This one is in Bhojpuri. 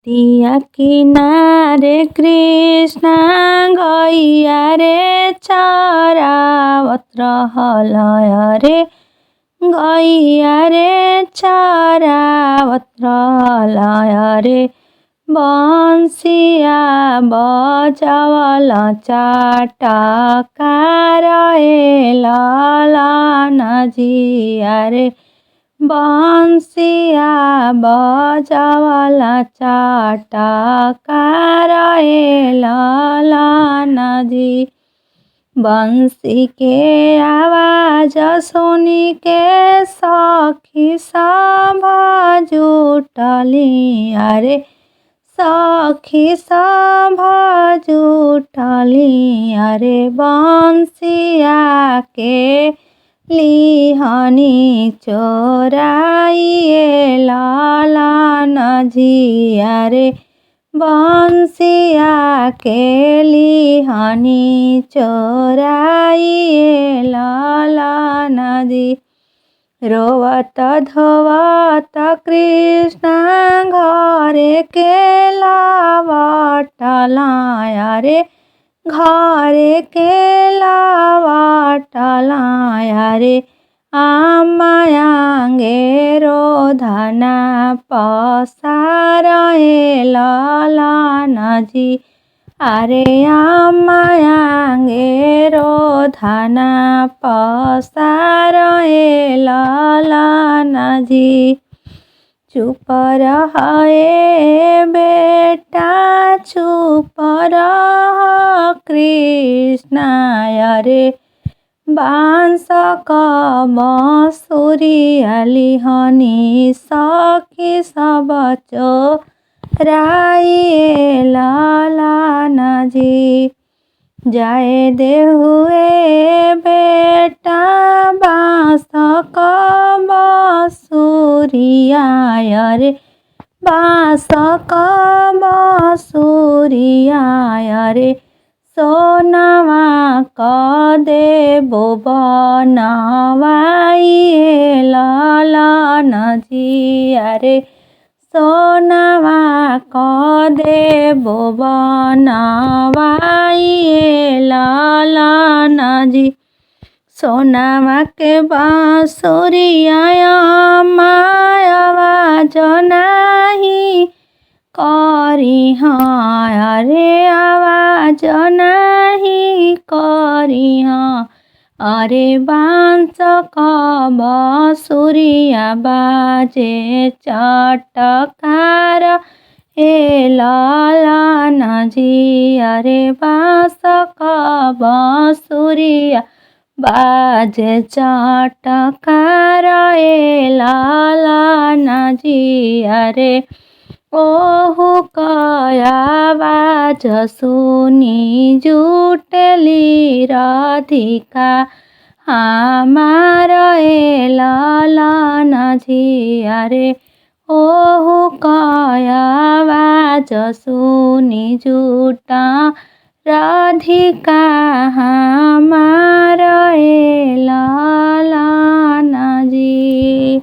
दिया किनारे कृष्ण गैया रे चरावत रहलय रे गैया रे चरावत रहलय रे बंसिया बजावल चाटकार लालन जिया रे बंसिया बजावल चाटकार लालन जी। बंसी के आवाज सुनी के सखी सब जुटली अरे सखी सब जुटली अरे बंसिया के लिहनी चोराइए लालन जिया रे बंसिया के लिहनी चोराइए लालन जी। रोवत धोवत कृष्ण घरे के लावटलाया रे घरे के लावटलाया रे आमायांगे रोधना पसारे लालन जी अरे आमायांगे रोधना पसारे लालन जी। चुप रहे बेटा चुप रह कृष्ण अरे बांस बंसुरिया लिहनी सखी सब चोराइए लालन जी। जाए देहुए बेटा बांस बंसुरिया रे बांस बंसुरिया रे सोनवा क देबो बनवाइए लालन जिया रे सोनवा क देबो बनवाइए लालन जी। सोनवा के बांसुरिया आवाज नाही करी अरे आवाज नाही करी अरे बांस बंसुरिया बाजे चटकार लालन जी अरे बांस बंसुरिया बाजे चटकार लालन जी अरे ओहु आवाज सुनी जुटली राधिका हमार लालन जिया रे ओहु आवाज सुनी जुटा राधिका हमार लालन जी।